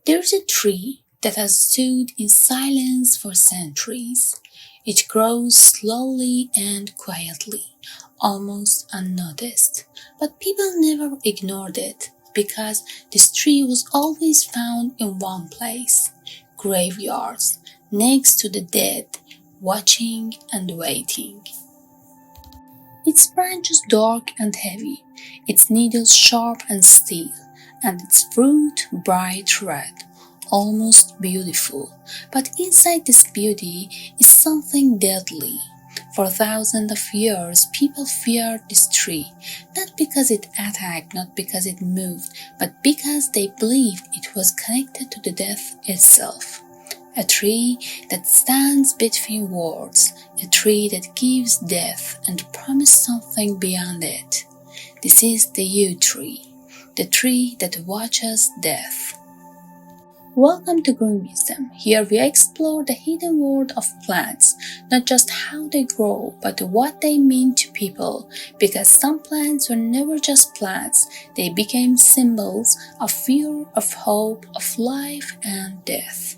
There's a tree that has stood in silence for centuries. It grows slowly and quietly, almost unnoticed, but people never ignored it because this tree was always found in one place: graveyards, next to the dead, watching and waiting. Its branches dark and heavy, its needles sharp and steel, and its fruit bright red, almost beautiful. But inside this beauty is something deadly. For thousands of years, people feared this tree, not because it attacked, not because it moved, but because they believed it was connected to the death itself. A tree that stands between worlds, a tree that gives death and promises something beyond it. This is the Yew Tree, the tree that watches death. Welcome to Green Wisdom. Here we explore the hidden world of plants, not just how they grow, but what they mean to people, because some plants were never just plants, they became symbols of fear, of hope, of life and death.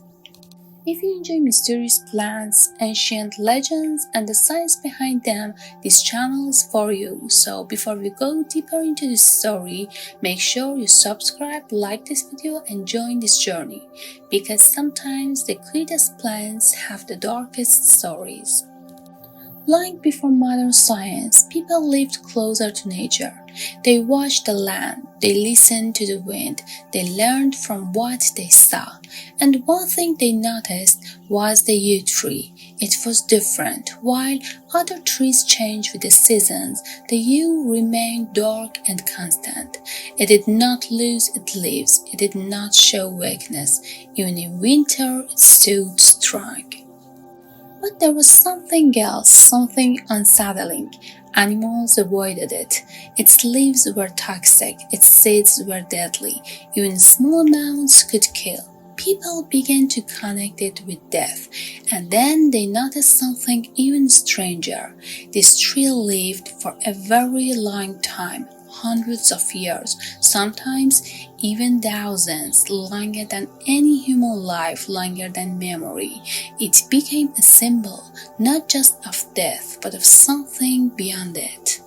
If you enjoy mysterious plants, ancient legends, and the science behind them, this channel is for you. So before we go deeper into this story, make sure you subscribe, like this video, and join this journey, because sometimes the cutest plants have the darkest stories. Long before modern science, people lived closer to nature. They watched the land, they listened to the wind, they learned from what they saw. And one thing they noticed was the yew tree. It was different. While other trees changed with the seasons, the yew remained dark and constant. It did not lose its leaves, it did not show weakness. Even in winter, it stood strong. But there was something else, something unsettling. Animals avoided it. Its leaves were toxic, its seeds were deadly. Even small amounts could kill. People began to connect it with death, and then they noticed something even stranger. This tree lived for a very long time, hundreds of years, sometimes even thousands, longer than any human life, longer than memory. It became a symbol, not just of death, but of something beyond it.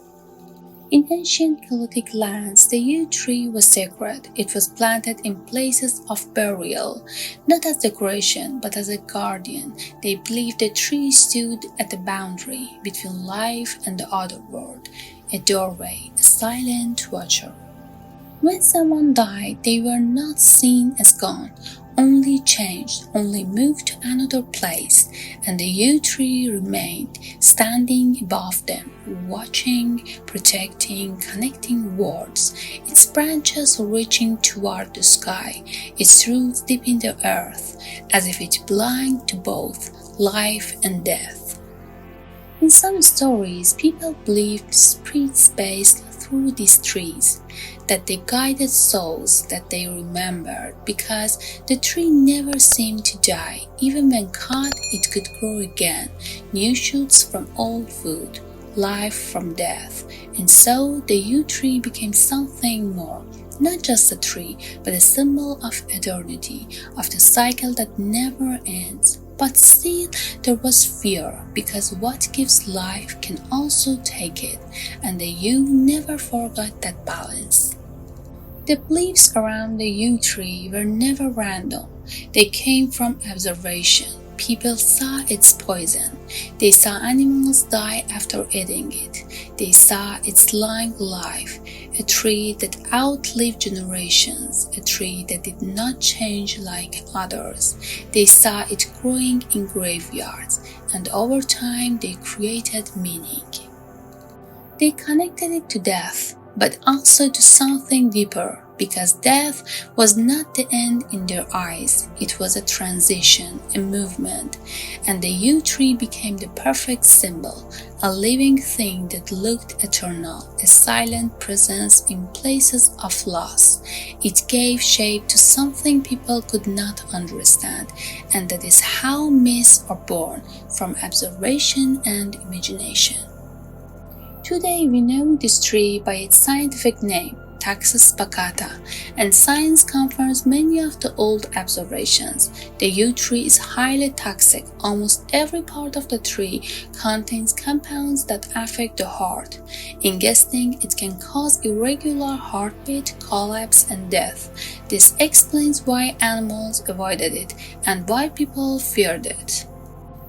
In ancient Celtic lands, the yew tree was sacred. It was planted in places of burial, not as decoration, but as a guardian. They believed the tree stood at the boundary between life and the other world, a doorway, a silent watcher. When someone died, they were not seen as gone, only changed, only moved to another place, and the yew tree remained, standing above them, watching, protecting, connecting worlds, its branches reaching toward the sky, its roots deep in the earth, as if it belonged to both life and death. In some stories, people believed spirits passed through these trees, that they guided souls, that they remembered, because the tree never seemed to die. Even when cut, it could grow again, new shoots from old wood, life from death. And so the yew tree became something more, not just a tree, but a symbol of eternity, of the cycle that never ends. But still, there was fear, because what gives life can also take it, and the yew never forgot that balance. The beliefs around the yew tree were never random. They came from observation. People saw its poison. They saw animals die after eating it. They saw its long life, a tree that outlived generations, a tree that did not change like others. They saw it growing in graveyards, and over time they created meaning. They connected it to death, but also to something deeper, because death was not the end in their eyes. It was a transition, a movement, and the yew tree became the perfect symbol, a living thing that looked eternal, a silent presence in places of loss. It gave shape to something people could not understand, and that is how myths are born, from observation and imagination. Today we know this tree by its scientific name, Taxus baccata, and science confirms many of the old observations. The yew tree is highly toxic. Almost every part of the tree contains compounds that affect the heart. Ingesting it can cause irregular heartbeat, collapse, and death. This explains why animals avoided it and why people feared it.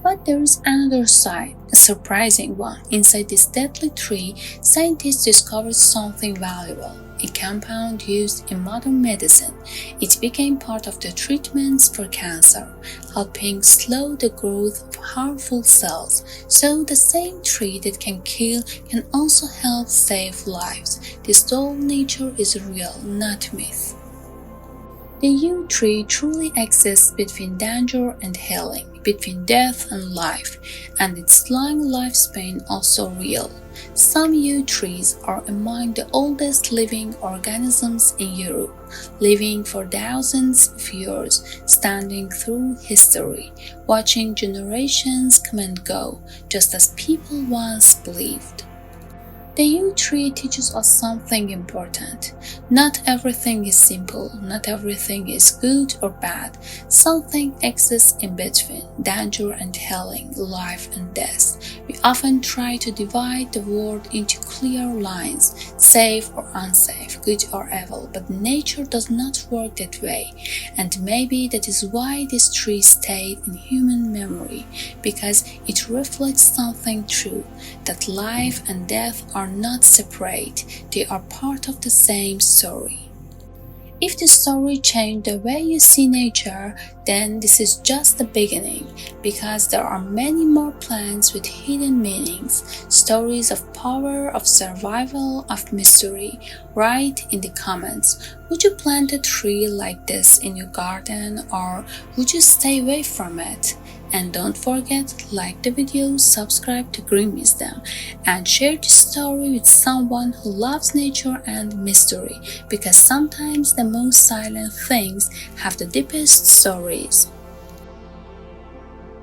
But there is another side, a surprising one. Inside this deadly tree, scientists discovered something valuable, a compound used in modern medicine. It became part of the treatments for cancer, helping slow the growth of harmful cells. So the same tree that can kill can also help save lives. This dual nature is real, not myth. The yew tree truly exists between danger and healing, between death and life, and its long lifespan also real. Some yew trees are among the oldest living organisms in Europe, living for thousands of years, standing through history, watching generations come and go, just as people once believed. The yew tree teaches us something important. Not everything is simple, not everything is good or bad. Something exists in between, danger and healing, life and death. We often try to divide the world into clear lines, safe or unsafe, good or evil, but nature does not work that way. And maybe that is why this tree stayed in human memory, because it reflects something true, that life and death are not separate, they are part of the same story. If the story changed the way you see nature, then this is just the beginning, because there are many more plants with hidden meanings, stories of power, of survival, of mystery. Write in the comments, would you plant a tree like this in your garden, or would you stay away from it? And don't forget, like the video, subscribe to Green Wisdom, and share this story with someone who loves nature and mystery, because sometimes the most silent things have the deepest stories.